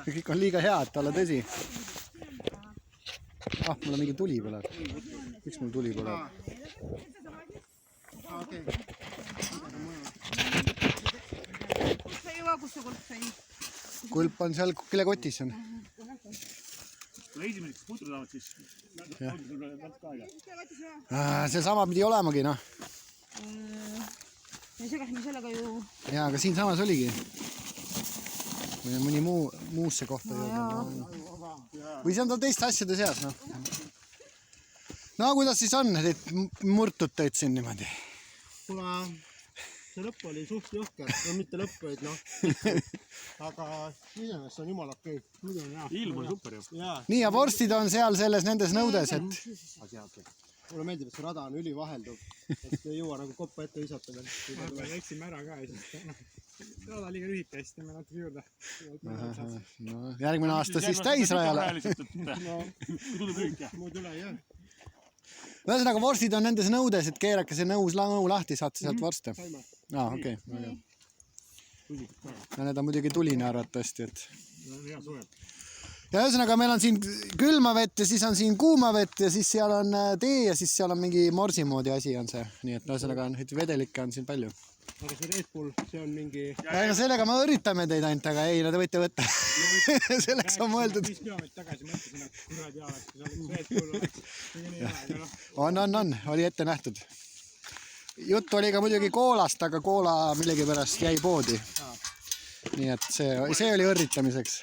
Kõik on liiga head, olla tõsi. Mulle mingi tuli põleb. Miks mul tuli põleb? Kulp on seal kilekotis. Esimeseks putru saavad siis see sama pidi olemagi, noh. Me segasime sellega ju... Jaa, aga siin samas oligi. Või mõni muusse kohta jõudnud. Või see on tal teiste asjade seas, noh. No, kuidas siis on, et murtud teid siin niimoodi? Kuna see lõpp oli suht jõhker, no mitte lõpp, vaid noh. Aga iseenesest on jumala okei. Ilm on super ju. Nii, ja vorstid on seal selles nendes nõudes, et... Mulle meeldib, et see rada on ülivahelduv, et ei jõua nagu koppa ette visata veel. Me läksime ära ka ja siis rada liiga lühike, siis teeme natuke juurde. No, järgmine aasta siis täisrajale. Muud üle ei jää. Ühesõnaga, vorstid on nendes nõudes, et keerake see nõu lahti, saate sealt vorste. Okei. Ja need on muidugi tuline arvatavasti, et... Ja ühesõnaga, meil on siin külma vett ja siis on siin kuuma vett ja siis seal on tee ja siis seal on mingi morsi moodi asi on see. Nii et ühesõnaga, vedelikke on siin palju. Aga see Red Bull, see on mingi... Ja sellega me üritame teid ainult, aga ei, nad võite võtta. Selleks on mõeldud. 5 kilomeetrit tagasi mõtlesin, et kurad jaoks, kui sa oleks Red Bull oleks. On, oli ette nähtud. Jutt oli ka muidugi koolast, aga koola millegipärast jäi poodi. Nii et see oli õrritamiseks.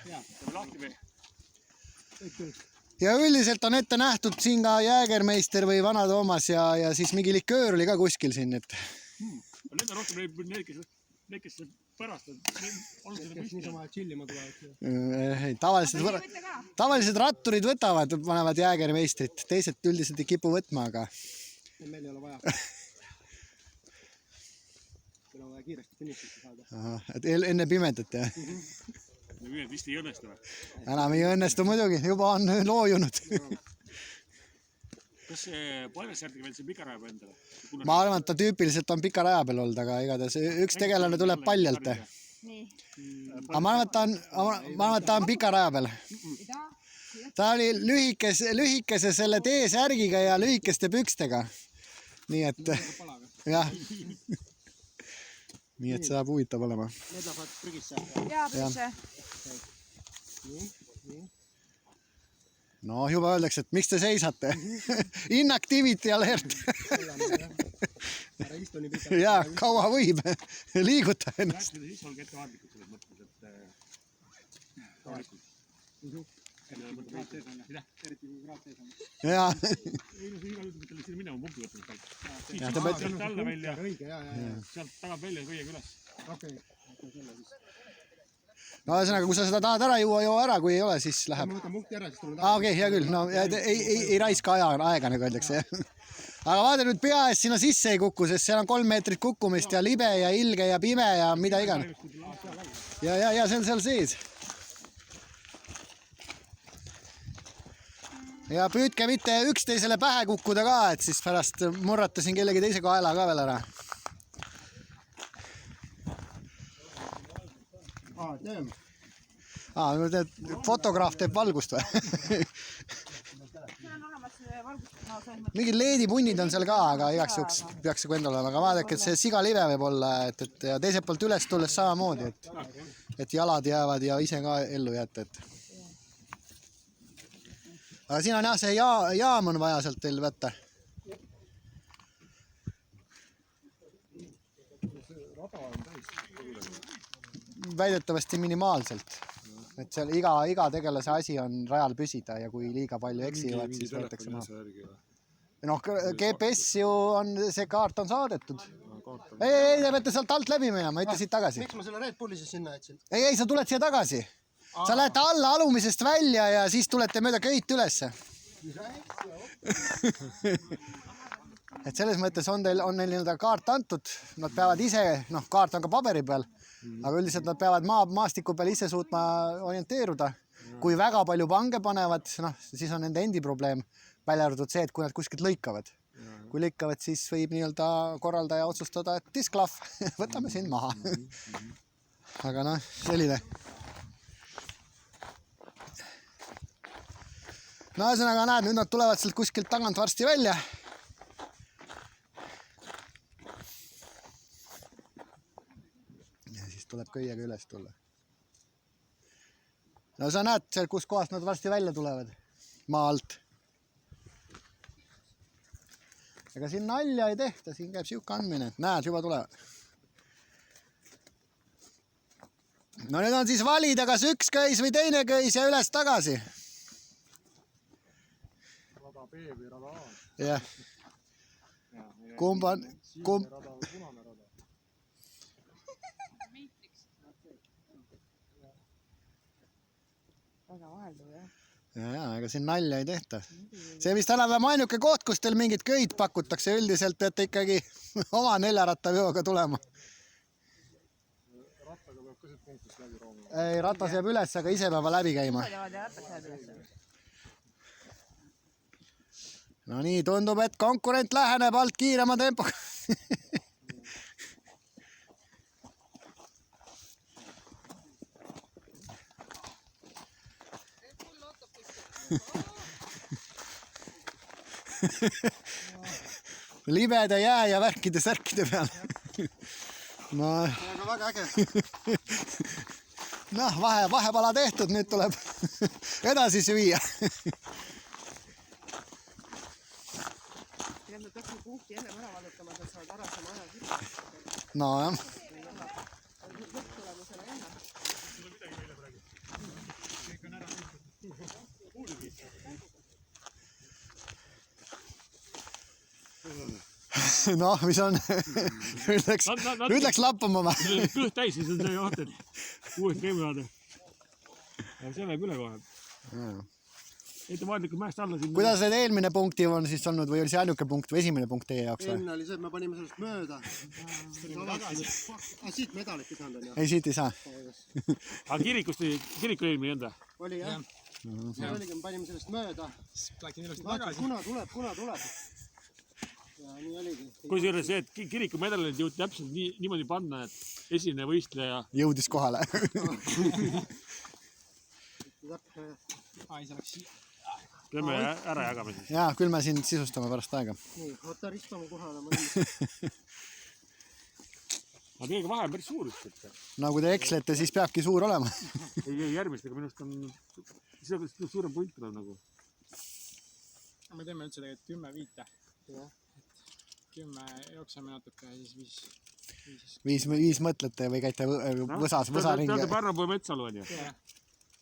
Ja üldiselt on ette nähtud siin ka Jäägermeister või Vana Toomas ja siis mingi liköör oli ka kuskil siin, et... Need on rohkem need, kes pärast on niisama chillima tulevad. Tavalised ratturid võtavad, panevad Jäägermeistrit. Teised üldiselt ei kipu võtma, aga... Meil ei ole vaja. Meil on vaja kiiresti finišisse saada. Et enne pimedat, jah? Vist ei õnnestu või? Enam ei õnnestu muidugi, juba on loojunud. Kas see Paljasjärdiga veel see pika raja peal endale? Ma arvan, et ta tüüpiliselt on pika raja peal olnud, aga igatahes üks tegelane tuleb paljalt. Aga ma arvan, et ta on pika raja peal. Ta oli lühikese selle T-särgiga ja lühikeste pükstega. Nii et... Jah. Nii et see saab huvitav olema. Need lähevad prügisse. Jaa, prügisse. No juba öeldakse, et miks te seisate? Inactivity alert. Jaa, kaua võib. Liiguta ennast. Siis olge ettevaatlikud selles mõttes, et tavalikult. Eriti kui kraat ees on. Jaa. Igal ütleb, et siin minema punkti võtnud. Sealt alla välja, sealt tagab välja kõigega üles. Okei. No ühesõnaga, kui sa seda tahad ära juua ära, kui ei ole, siis läheb. Ma võtan punkti ära, siis tulen Okei, hea küll. No, ei raiska aega, nagu öeldakse. Aga vaata nüüd pea eest sinna sisse ei kuku, sest seal on 3 meetrit kukkumist ja libe ja ilge ja pime ja mida iganes. Ja see on seal sees. Ja püüdke mitte üksteisele pähe kukkuda ka, et siis pärast murrata siin kellegi teise kaela ka veel ära. Fotograaf teeb valgust või? Mingid leedipunnid on seal ka, aga igaks juhuks peaks see endal olema. Aga vaadake, et see sigalive võib olla ja teiselt poolt üles tulles samamoodi, et jalad jäävad ja ise ka ellu jääte. Aga siin on jah, see jaam on vaja sealt teil võtta. Väidetavasti minimaalselt. Et seal iga tegelase asi on rajal püsida ja kui liiga palju eksivad, siis võetakse maha. Noh, GPS ju on, see kaart on saadetud. Ei, te peate sealt alt läbi minema, mitte siit tagasi. Miks ma selle Red Bulli siis sinna jätsin? Ei, sa tuled siia tagasi. Sa lähete alla alumisest välja ja siis tulete mööda köit ülesse. Et selles mõttes on neil kaart antud, nad peavad ise, noh, kaart on ka paberi peal, aga üldiselt nad peavad maastiku peal ise suutma orienteeruda. Kui väga palju pange panevad, noh, siis on nende endi probleem, välja arvatud see, et kui nad kuskilt lõikavad. kui lükkavad, siis võib nii-öelda korraldaja otsustada, et disklahv, võtame sind maha. Aga noh, selline. No ühesõnaga näed, nüüd nad tulevad sealt kuskilt tagant varsti välja. Ja siis tuleb köiega üles tulla. No sa näed seal, kus kohast nad varsti välja tulevad. Maa alt. Ega siin nalja ei tehta, siin käib siuke andmine. Näed, juba tulevad. No nüüd on siis valida, kas üks köis või teine köis ja üles tagasi. Rada B või rada A. Jah. Kumb on? Kumb? Rada või punane rada. väga vahelduv, jah. Ja, ega siin nalja ei tehta. See vist enam ainuke koht, kus teil mingid köid pakutakse, üldiselt peate ikkagi oma 4-rattaveoga tulema. Rattaga peab ka siit punktist läbi roomima. Ei, ratas jääb üles, aga ise peab läbi käima. No nii, tundub, et konkurent läheneb alt kiirema tempoga. Libeda jää ja värkide särkide peal. No, Aga väga äge. noh, vahepala tehtud, nüüd tuleb edasi süüa. Nad peaks punkti enne ära valutama, et saavad varasema aja sisse. No jah. Lõpptulemusele enne. Noh, mis on? Nüüd läks lappama ma. Kõht täis, siis on see vaatad. Uuesti käima saada. Ja see läheb üle kohe. Ettevaatlikult mäest alla siin. Kuidas need eelmine punkti on siis olnud või oli see ainuke punkt või esimene punkt teie jaoks või? Eelmine oli see, et me panime sellest mööda. Siit medalit ei saanud on jah. Ei, siit ei saa. Aga kiriku eelmine enda. Oli jah. See oligi, me panime sellest mööda. Läksin ilusti Vaatad, tagasi. kuna tuleb. Ja nii oligi. Kusjuures see, et kiriku medalid jõud täpselt niimoodi panna, et esimene võistleja Jõudis kohale. Ai, see läks siia. teeme ära jagame siis. Jaa, küll me siin sisustame pärast aega. Nii, oota ristame kohale. Aga teiega vahe on päris suur just. No kui te ekslete, siis peabki suur olema. Ei järgmistega minust on suurem punt tuleb nagu. Me teeme üldse tegelikult 10-5. 10 jookseme natuke ja siis 5. 5 mõtlete või käite võsa ringi? Teate Pärnapuu metsalu on ju?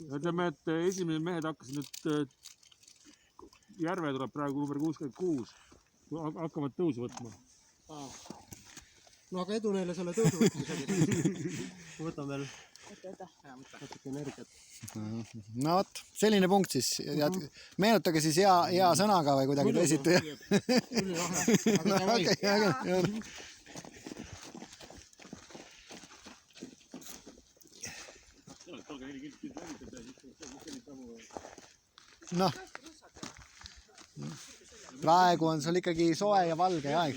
Ütleme, et esimene mehed hakkasid nüüd Järve tuleb praegu number 66. Hakkavad tõusu võtma. No aga edu neile selle tõusu võtmisega. Võtan veel natuke energiat. No vot, selline punkt siis. Meenutage siis hea sõnaga või kuidagi teisiti. Noh, praegu on sul ikkagi soe ja valge aeg.